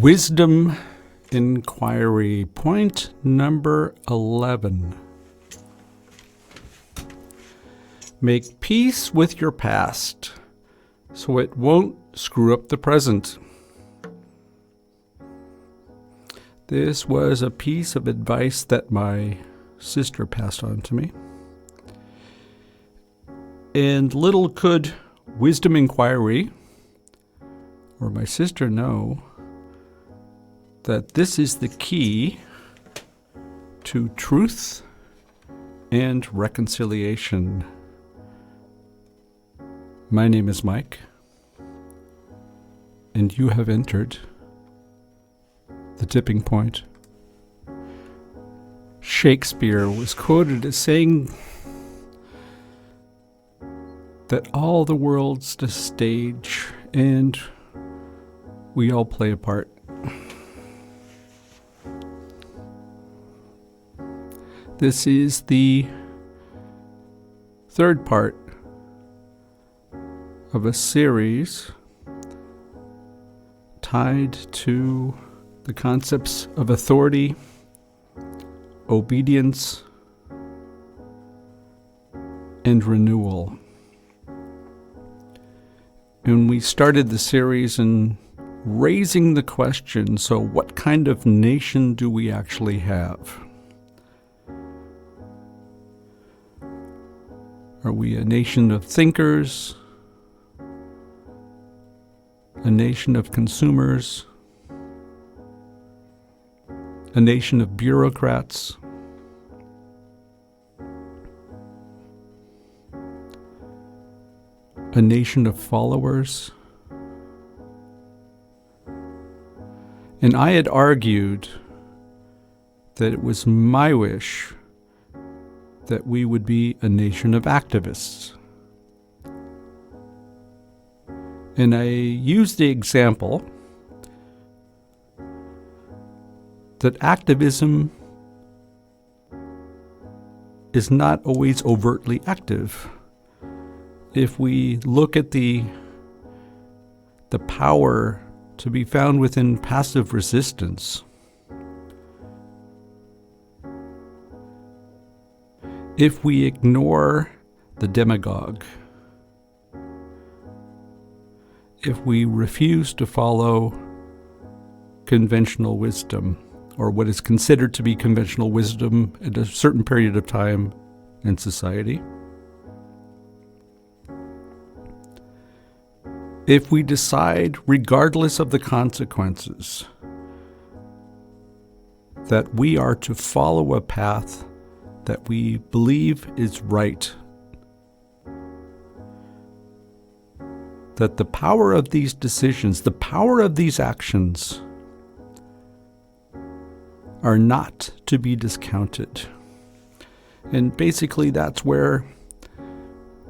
Wisdom Inquiry, point number 11. Make peace with your past so it won't screw up the present. This was a piece of advice that my sister passed on to me. And little could Wisdom Inquiry or my sister know that this is the key to truth and reconciliation. My name is Mike, and you have entered the tipping point. Shakespeare was quoted as saying that all the world's a stage and we all play a part. This is the third part of a series tied to the concepts of authority, obedience, and renewal. And we started the series in raising the question, so what kind of nation do we actually have? Are we a nation of thinkers? A nation of consumers? A nation of bureaucrats? A nation of followers? And I had argued that it was my wish that we would be a nation of activists. And I used the example that activism is not always overtly active. If we look at the power to be found within passive resistance, if we ignore the demagogue, if we refuse to follow conventional wisdom, or what is considered to be conventional wisdom at a certain period of time in society, if we decide, regardless of the consequences, that we are to follow a path that we believe is right, that the power of these decisions, the power of these actions are not to be discounted. And basically that's where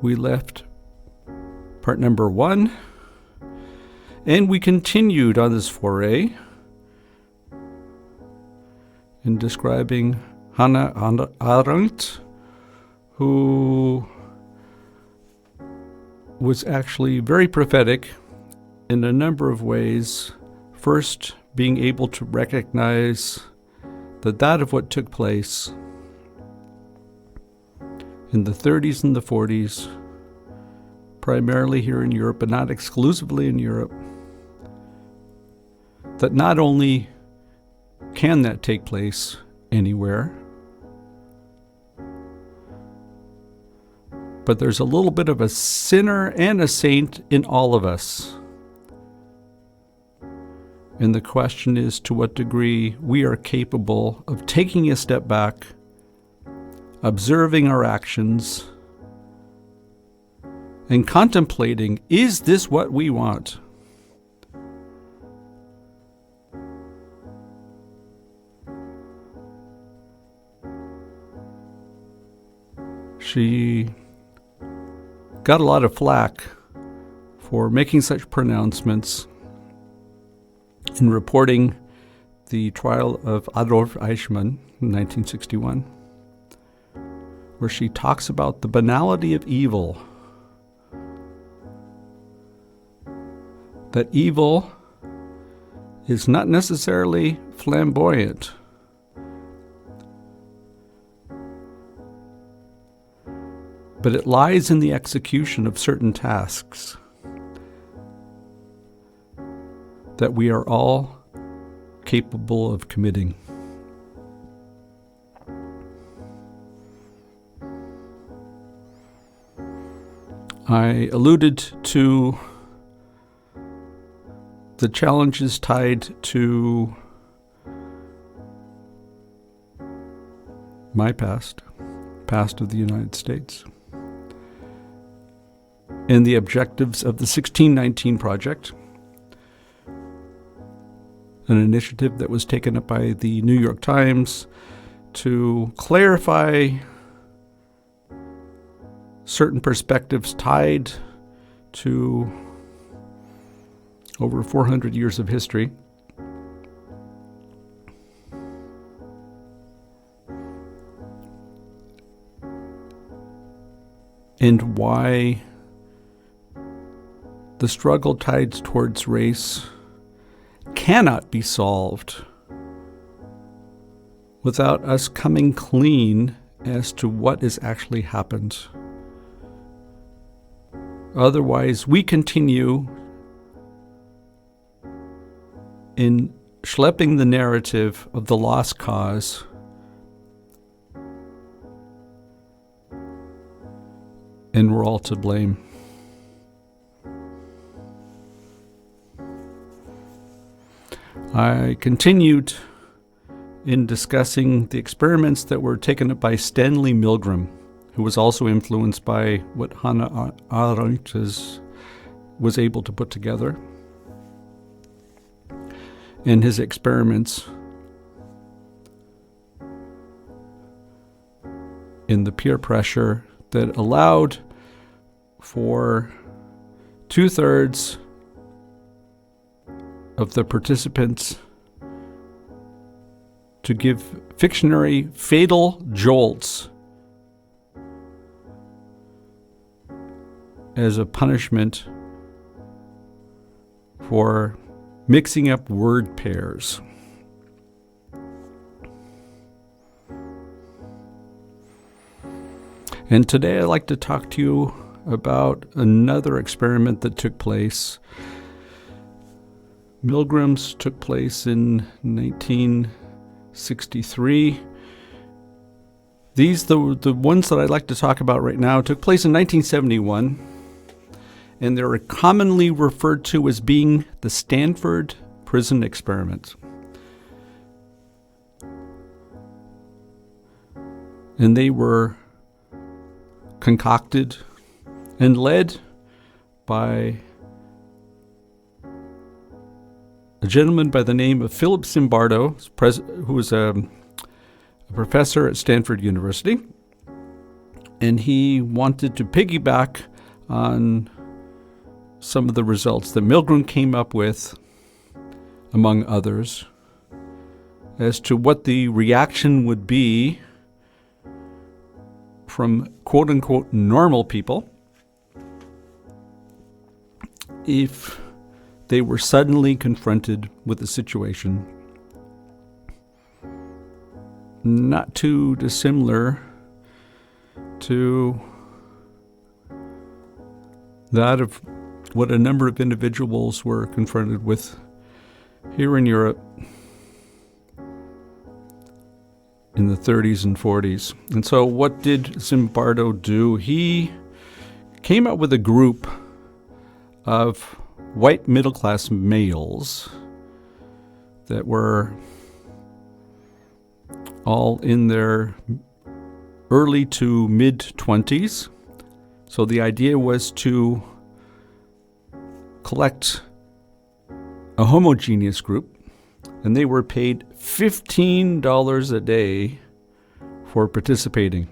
we left part number 1. And we continued on this foray in describing Hannah Arendt, who was actually very prophetic in a number of ways. First, being able to recognize that of what took place in the 30s and the 40s, primarily here in Europe, but not exclusively in Europe, that not only can that take place anywhere, but there's a little bit of a sinner and a saint in all of us. And the question is to what degree we are capable of taking a step back, observing our actions, and contemplating, is this what we want? She got a lot of flack for making such pronouncements in reporting the trial of Adolf Eichmann in 1961, where she talks about the banality of evil, that evil is not necessarily flamboyant. But it lies in the execution of certain tasks that we are all capable of committing. I alluded to the challenges tied to my past of the United States, and the objectives of the 1619 Project, an initiative that was taken up by the New York Times to clarify certain perspectives tied to over 400 years of history. And why the struggle tied towards race cannot be solved without us coming clean as to what has actually happened. Otherwise, we continue in schlepping the narrative of the lost cause and we're all to blame. I continued in discussing the experiments that were taken up by Stanley Milgram, who was also influenced by what Hannah Arendt was able to put together in his experiments in the peer pressure that allowed for 2/3 of the participants to give fictionary fatal jolts as a punishment for mixing up word pairs. And today I'd like to talk to you about another experiment that took place. Milgram's took place in 1963. The ones that I'd like to talk about right now, took place in 1971. And they're commonly referred to as being the Stanford Prison Experiment. And they were concocted and led by a gentleman by the name of Philip Zimbardo, who was a professor at Stanford University. And he wanted to piggyback on some of the results that Milgram came up with, among others, as to what the reaction would be from quote-unquote normal people if they were suddenly confronted with a situation not too dissimilar to that of what a number of individuals were confronted with here in Europe in the 30s and 40s. And so what did Zimbardo do? He came up with a group of white middle-class males that were all in their early to mid-20s. So the idea was to collect a homogeneous group, and they were paid $15 a day for participating.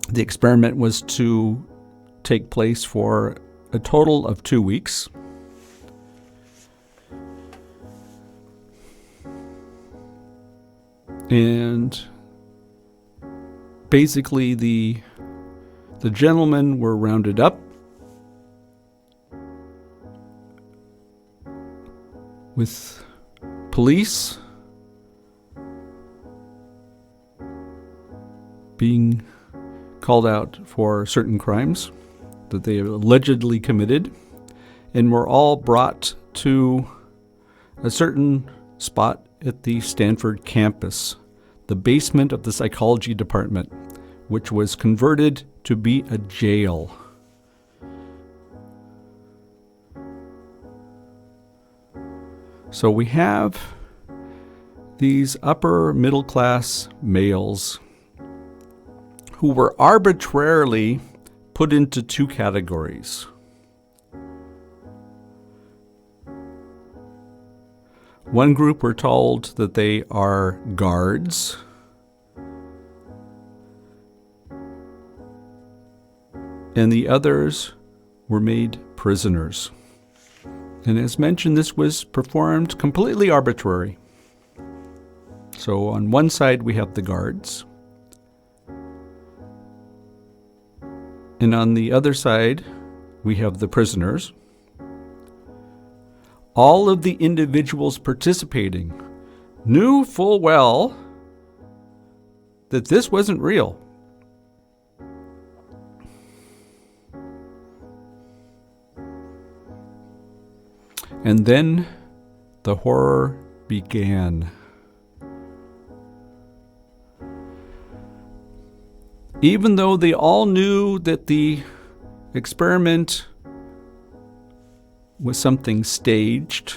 The experiment was to take place for a total of 2 weeks. And basically the gentlemen were rounded up with police being called out for certain crimes that they allegedly committed, and were all brought to a certain spot at the Stanford campus, the basement of the psychology department, which was converted to be a jail. So we have these upper middle class males who were arbitrarily put into two categories. One group were told that they are guards, and the others were made prisoners. And as mentioned, this was performed completely arbitrary. So on one side we have the guards, and on the other side we have the prisoners. All of the individuals participating knew full well that this wasn't real. And then the horror began. Even though they all knew that the experiment was something staged,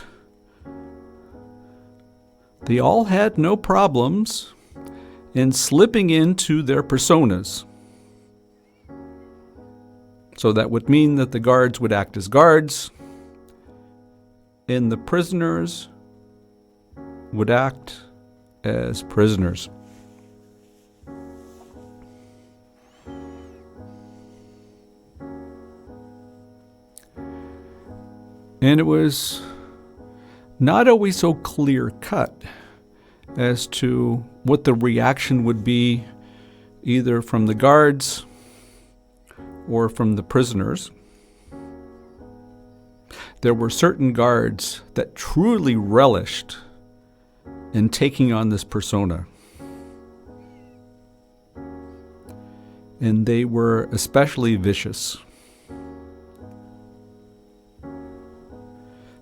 they all had no problems in slipping into their personas. So that would mean that the guards would act as guards, and the prisoners would act as prisoners. And it was not always so clear-cut as to what the reaction would be either from the guards or from the prisoners. There were certain guards that truly relished in taking on this persona. And they were especially vicious.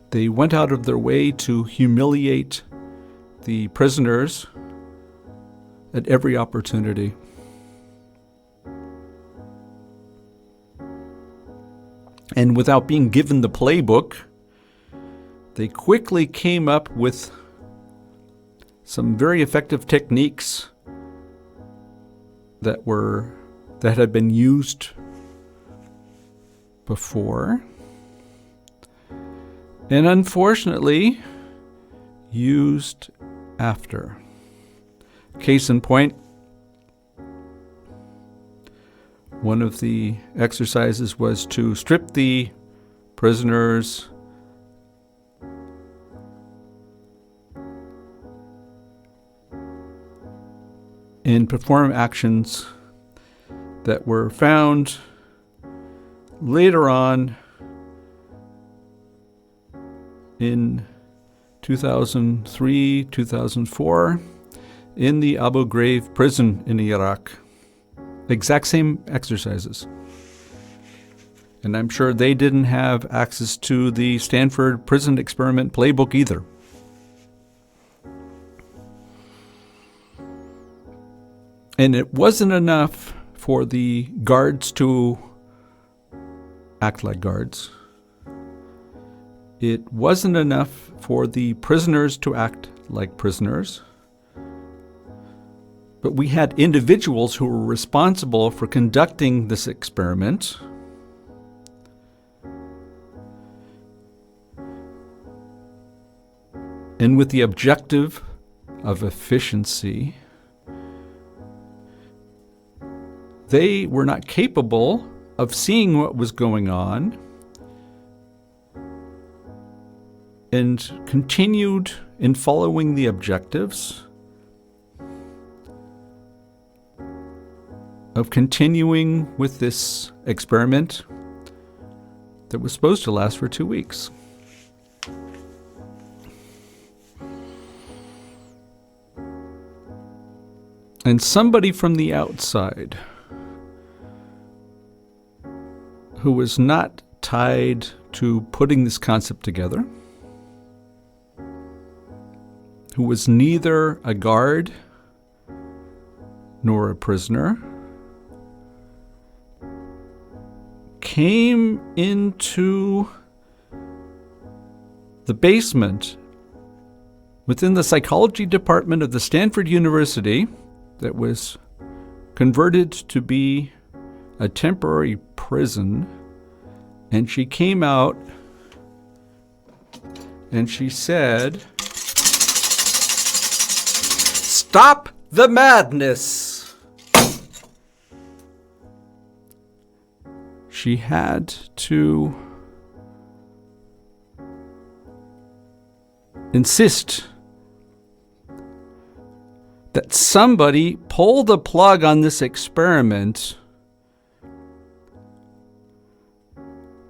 They went out of their way to humiliate the prisoners at every opportunity. And without being given the playbook, they quickly came up with some very effective techniques that had been used before, and unfortunately used after. Case in point, one of the exercises was to strip the prisoners and perform actions that were found later on in 2003, 2004 in the Abu Ghraib prison in Iraq. Exact same exercises. And I'm sure they didn't have access to the Stanford Prison Experiment playbook either. And it wasn't enough for the guards to act like guards. It wasn't enough for the prisoners to act like prisoners. But we had individuals who were responsible for conducting this experiment. And with the objective of efficiency, they were not capable of seeing what was going on and continued in following the objectives of continuing with this experiment that was supposed to last for 2 weeks. And somebody from the outside who was not tied to putting this concept together, who was neither a guard nor a prisoner, came into the basement within the psychology department of the Stanford University that was converted to be a temporary prison, and she came out and she said, "Stop the madness!" She had to insist that somebody pull the plug on this experiment,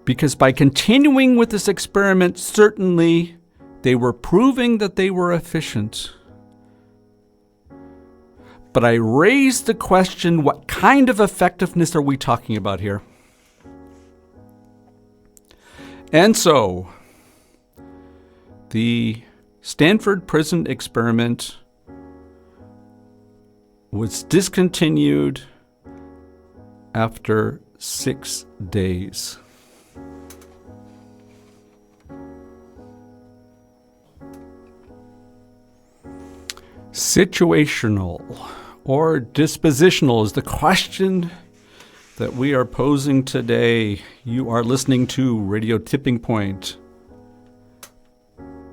because by continuing with this experiment, certainly they were proving that they were efficient. But I raised the question, what kind of effectiveness are we talking about here? And so, the Stanford Prison Experiment was discontinued after 6 days. Situational or dispositional is the question that we are posing today. You are listening to Radio Tipping Point.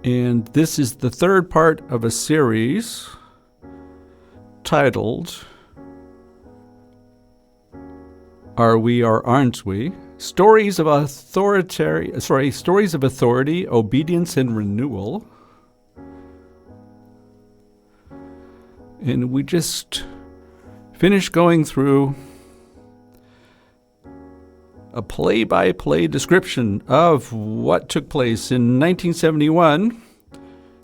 And this is the third part of a series titled Are We or Aren't We? Stories of Authority, Obedience, and Renewal. And we just finished going through a play-by-play description of what took place in 1971,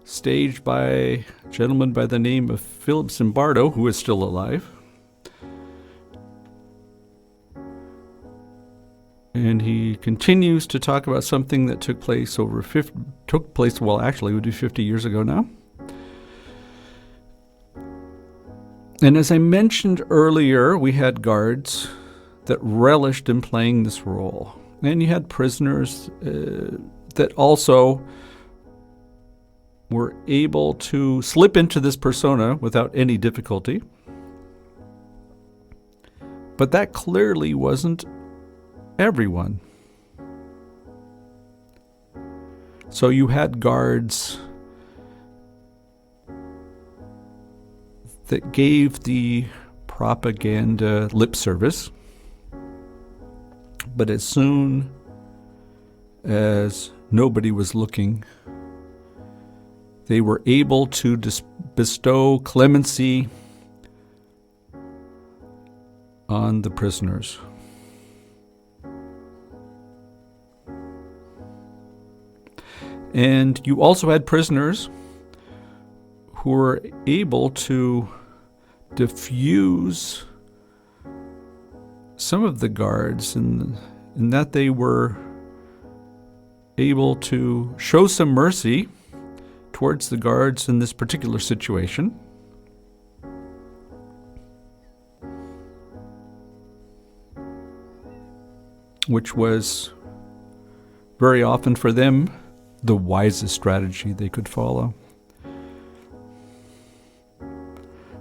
staged by a gentleman by the name of Philip Zimbardo, who is still alive. And he continues to talk about something that took place it would be 50 years ago now. And as I mentioned earlier, we had guards that relished in playing this role. And you had prisoners that also were able to slip into this persona without any difficulty. But that clearly wasn't everyone. So you had guards that gave the propaganda lip service, but as soon as nobody was looking, they were able to bestow clemency on the prisoners. And you also had prisoners who were able to diffuse some of the guards in that they were able to show some mercy towards the guards in this particular situation. Which was very often for them the wisest strategy they could follow.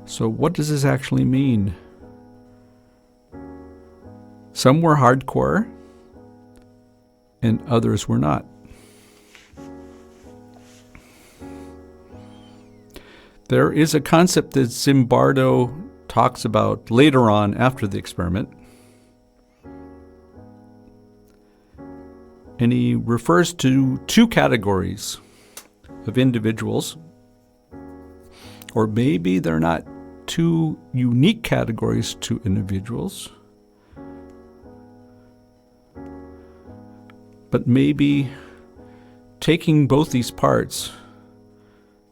So what does this actually mean? Some were hardcore and others were not. There is a concept that Zimbardo talks about later on after the experiment. And he refers to two categories of individuals, or maybe they're not two unique categories to individuals, but maybe taking both these parts,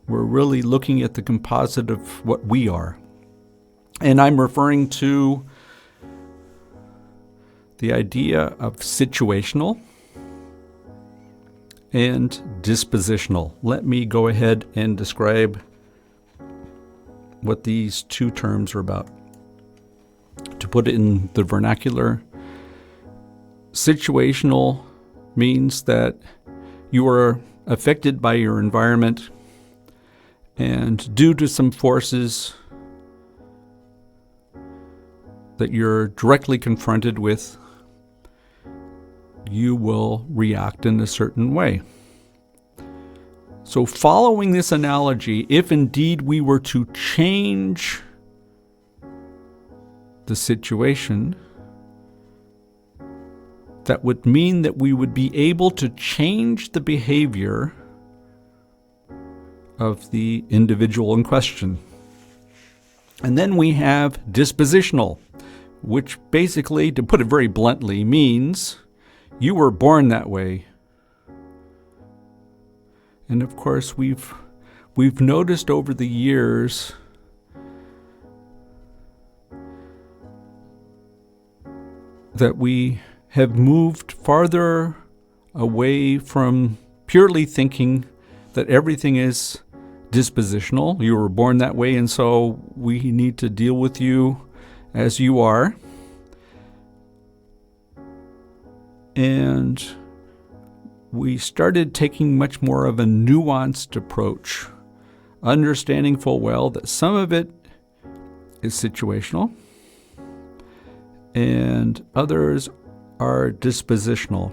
we're really looking at the composite of what we are. And I'm referring to the idea of situational and dispositional. Let me go ahead and describe what these two terms are about. To put it in the vernacular, situational means that you are affected by your environment, and due to some forces that you're directly confronted with, you will react in a certain way. So following this analogy, if indeed we were to change the situation, that would mean that we would be able to change the behavior of the individual in question. And then we have dispositional, which basically, to put it very bluntly, means you were born that way. And of course, we've noticed over the years that we have moved farther away from purely thinking that everything is dispositional. You were born that way, and so we need to deal with you as you are. And we started taking much more of a nuanced approach, understanding full well that some of it is situational and others are dispositional.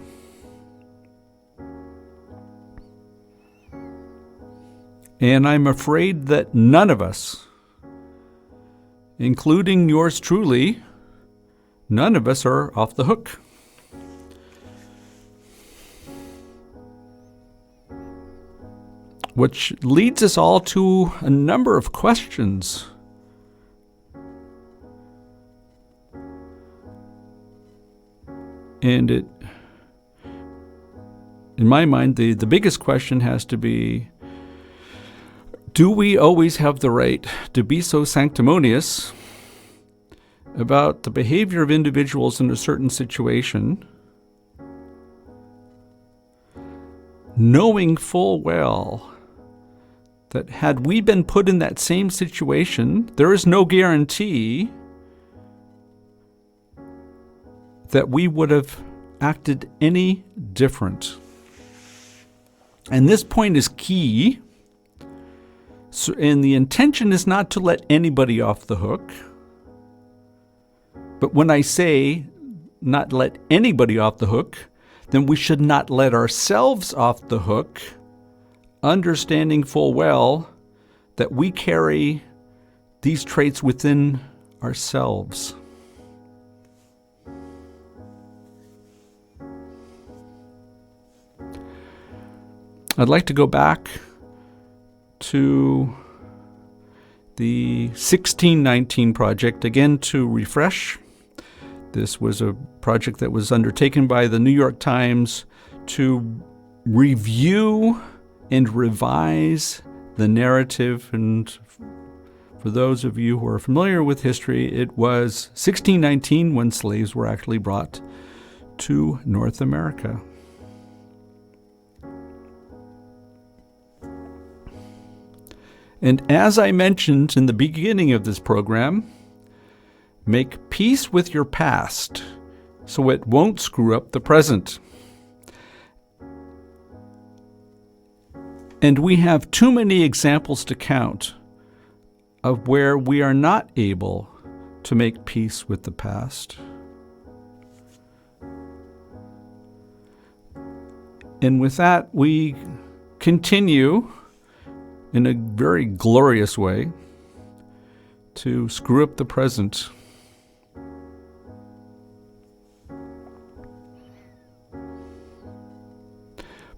And I'm afraid that none of us, including yours truly, none of us are off the hook. Which leads us all to a number of questions. And in my mind, the biggest question has to be, do we always have the right to be so sanctimonious about the behavior of individuals in a certain situation, knowing full well that had we been put in that same situation, there is no guarantee that we would have acted any different? And this point is key. So, and the intention is not to let anybody off the hook. But when I say not let anybody off the hook, then we should not let ourselves off the hook, understanding full well that we carry these traits within ourselves. I'd like to go back to the 1619 project again to refresh. This was a project that was undertaken by the New York Times to review and revise the narrative. And for those of you who are familiar with history, it was 1619 when slaves were actually brought to North America. And as I mentioned in the beginning of this program, make peace with your past so it won't screw up the present. And we have too many examples to count of where we are not able to make peace with the past. And with that, we continue in a very glorious way to screw up the present.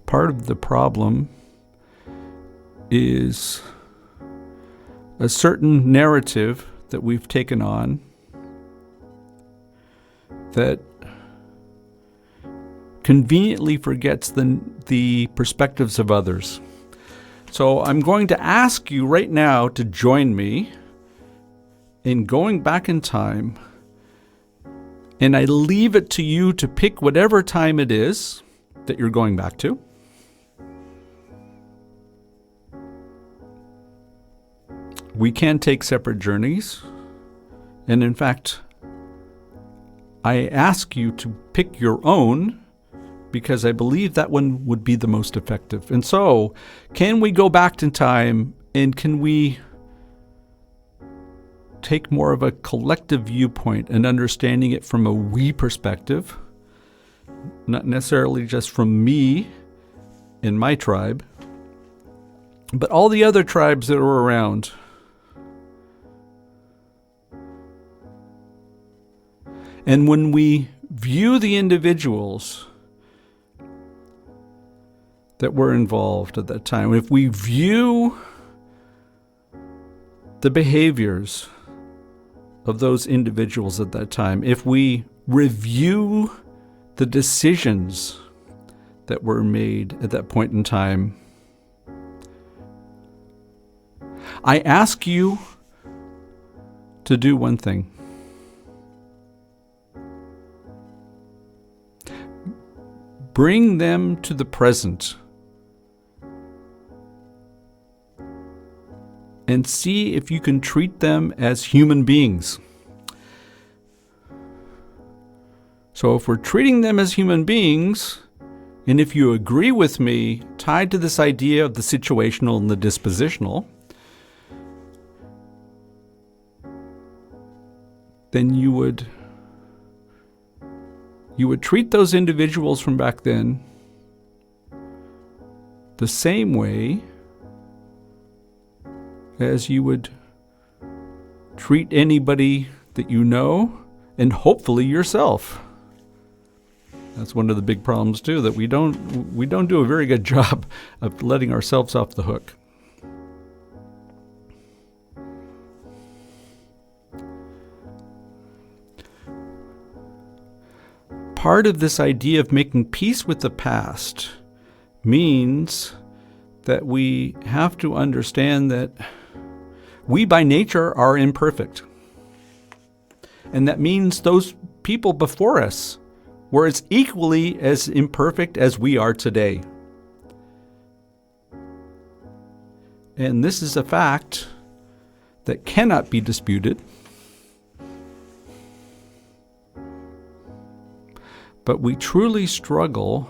Part of the problem is a certain narrative that we've taken on that conveniently forgets the perspectives of others. So I'm going to ask you right now to join me in going back in time, and I leave it to you to pick whatever time it is that you're going back to. We can take separate journeys. And in fact, I ask you to pick your own because I believe that one would be the most effective. And so, can we go back in time and can we take more of a collective viewpoint and understanding it from a we perspective, not necessarily just from me and my tribe, but all the other tribes that are around. And when we view the individuals that were involved at that time, if we view the behaviors of those individuals at that time, if we review the decisions that were made at that point in time, I ask you to do one thing. Bring them to the present and see if you can treat them as human beings. So if we're treating them as human beings, and if you agree with me, tied to this idea of the situational and the dispositional, then you would treat those individuals from back then the same way as you would treat anybody that you know, and hopefully yourself. That's one of the big problems too, that we don't do a very good job of letting ourselves off the hook. Part of this idea of making peace with the past means that we have to understand that we by nature are imperfect. And that means those people before us were as equally as imperfect as we are today. And this is a fact that cannot be disputed. But we truly struggle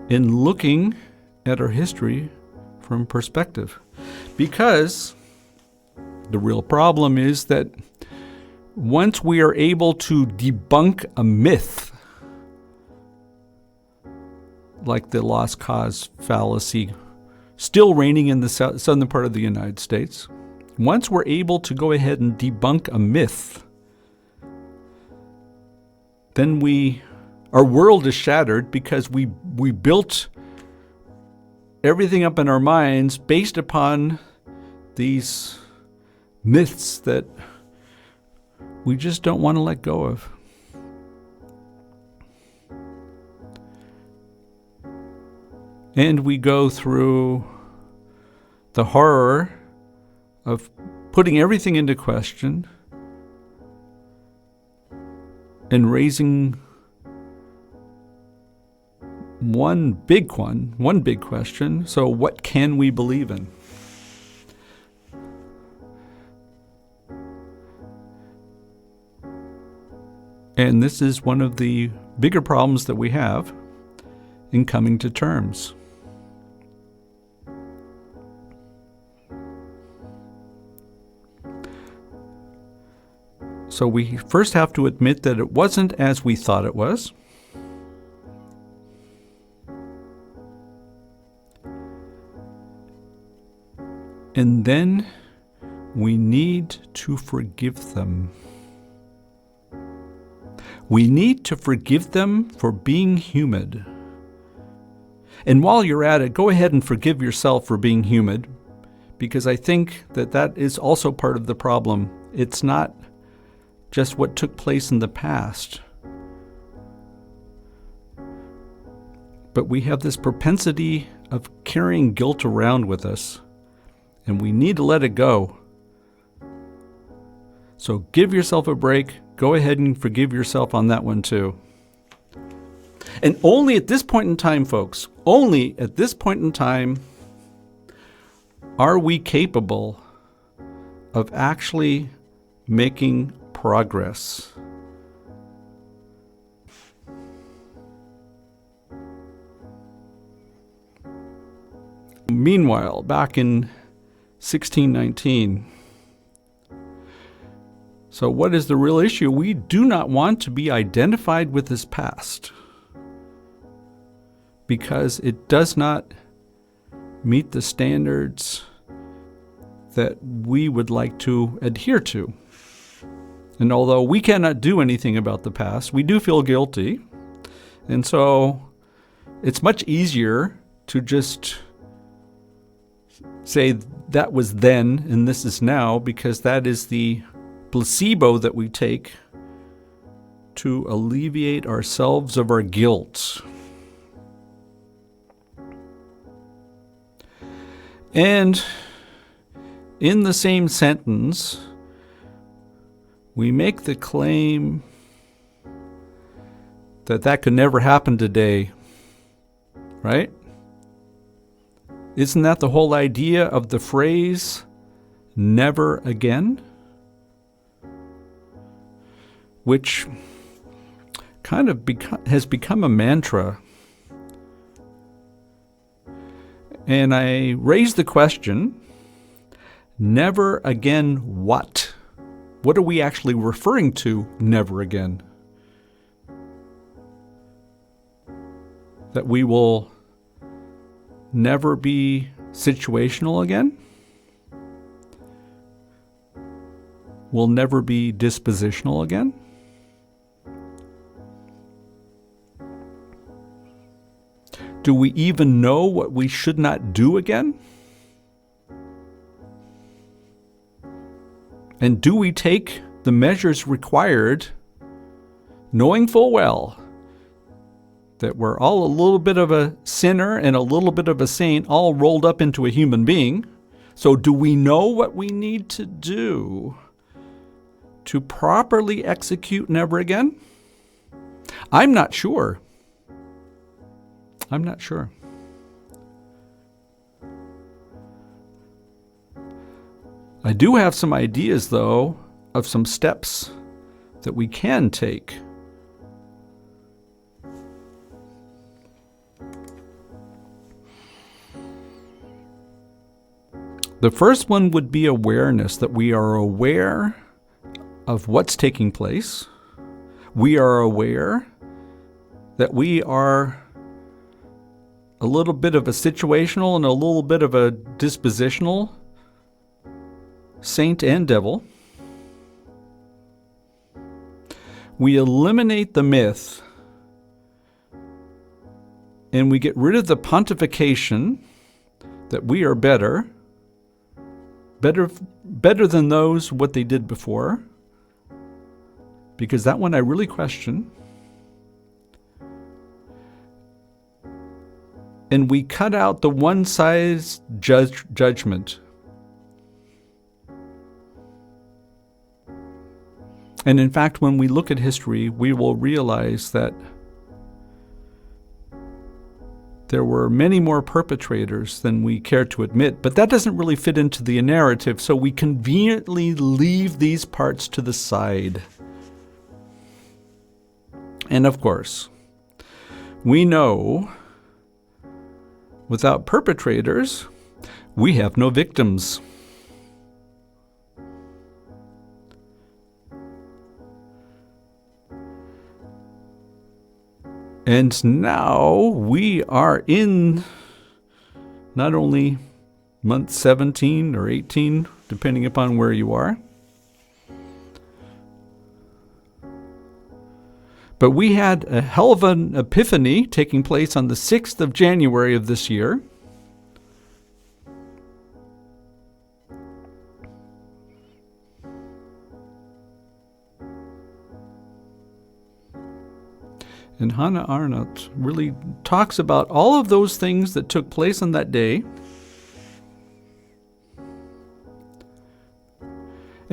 in looking at our history from perspective. Because the real problem is that once we are able to debunk a myth, like the lost cause fallacy, still reigning in the southern part of the United States, once we're able to go ahead and debunk a myth, then our world is shattered because we built everything up in our minds based upon these myths that we just don't want to let go of. And we go through the horror of putting everything into question and raising one big question. So what can we believe in? And this is one of the bigger problems that we have in coming to terms. So we first have to admit that it wasn't as we thought it was. And then we need to forgive them. We need to forgive them for being human. And while you're at it, go ahead and forgive yourself for being human, because I think that is also part of the problem. It's not just what took place in the past, but we have this propensity of carrying guilt around with us, and we need to let it go So give yourself a break. Go ahead and forgive yourself on that one too. And only at this point in time, folks, only at this point in time are we capable of actually making progress. Meanwhile, back in 1619, so what is the real issue? We do not want to be identified with this past because it does not meet the standards that we would like to adhere to. And although we cannot do anything about the past, we do feel guilty. And so it's much easier to just say that was then and this is now, because that is the placebo that we take to alleviate ourselves of our guilt. And in the same sentence, we make the claim that that could never happen today, right? Isn't that the whole idea of the phrase, never again? Which kind of has become a mantra. And I raise the question, never again what? What are we actually referring to, never again? That we will never be situational again? We'll never be dispositional again? Do we even know what we should not do again? And do we take the measures required, knowing full well that we're all a little bit of a sinner and a little bit of a saint, all rolled up into a human being? So do we know what we need to do to properly execute never again? I'm not sure. I'm not sure. I do have some ideas, though, of some steps that we can take. The first one would be awareness, that we are aware of what's taking place. We are aware that we are a little bit of a situational and a little bit of a dispositional saint and devil. We eliminate the myth and we get rid of the pontification that we are better than those what they did before, because that one I really question. And we cut out the one-size judgment. And in fact, when we look at history, we will realize that there were many more perpetrators than we care to admit, but that doesn't really fit into the narrative, so we conveniently leave these parts to the side. And of course, we know without perpetrators, we have no victims. And now we are in not only month 17 or 18, depending upon where you are, but we had a hell of an epiphany taking place on the 6th of January of this year. And Hannah Arendt really talks about all of those things that took place on that day.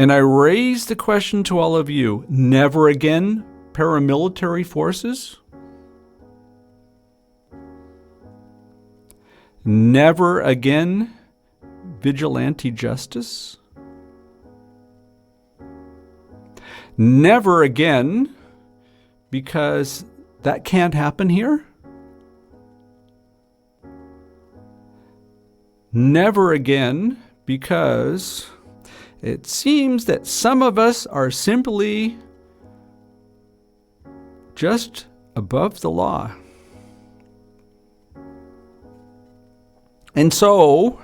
And I raise the question to all of you, never again paramilitary forces? Never again vigilante justice? Never again, because that can't happen here? Never again, because it seems that some of us are simply just above the law. And so,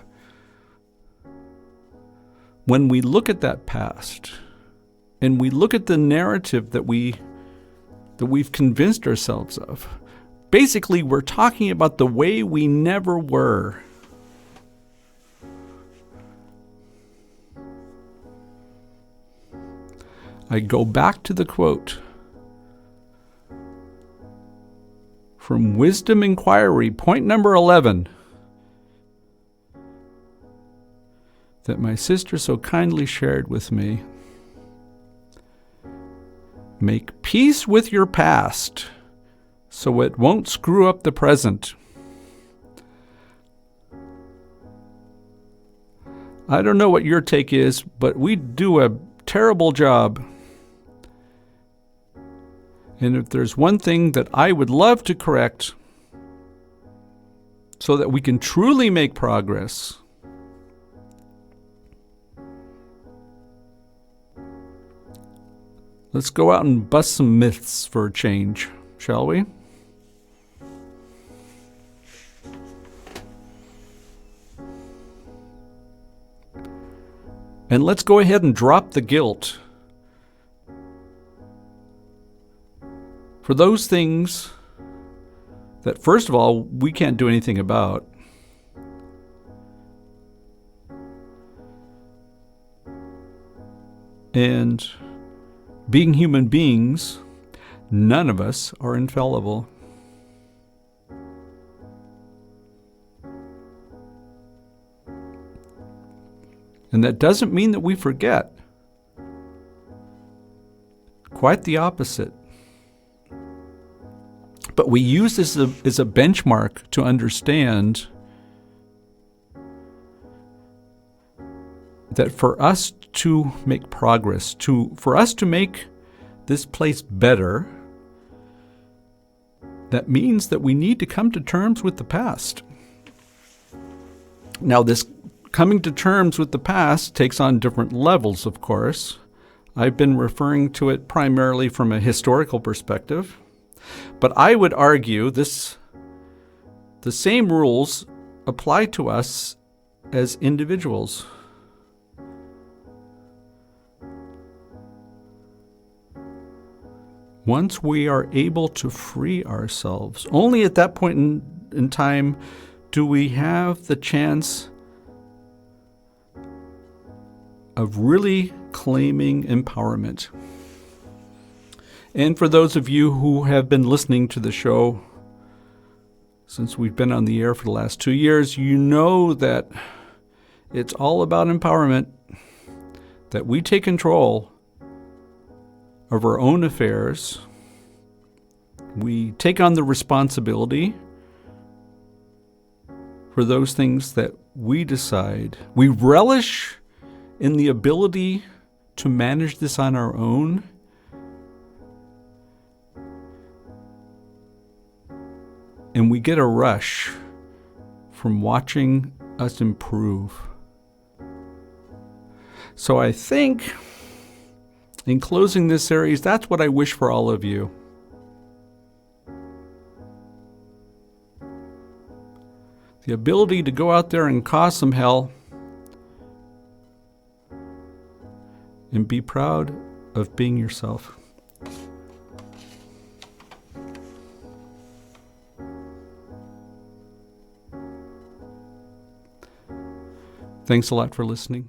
when we look at that past, and we look at the narrative that we've convinced ourselves of, basically we're talking about the way we never were. I go back to the quote from Wisdom Inquiry, point number 11, that my sister so kindly shared with me. Make peace with your past so it won't screw up the present. I don't know what your take is, but we do a terrible job. And if there's one thing that I would love to correct so that we can truly make progress, let's go out and bust some myths for a change, shall we? And let's go ahead and drop the guilt for those things that, first of all, we can't do anything about. And being human beings, none of us are infallible. And that doesn't mean that we forget. Quite the opposite. But we use this as a benchmark to understand that for us to make progress, for us to make this place better, that means that we need to come to terms with the past. Now, this coming to terms with the past takes on different levels, of course. I've been referring to it primarily from a historical perspective. But I would argue the same rules apply to us as individuals. Once we are able to free ourselves, only at that point in time do we have the chance of really claiming empowerment. And for those of you who have been listening to the show since we've been on the air for the last 2 years, you know that it's all about empowerment, that we take control of our own affairs. We take on the responsibility for those things that we decide. We relish in the ability to manage this on our own. And we get a rush from watching us improve. So I think, in closing this series, that's what I wish for all of you. The ability to go out there and cause some hell and be proud of being yourself. Thanks a lot for listening.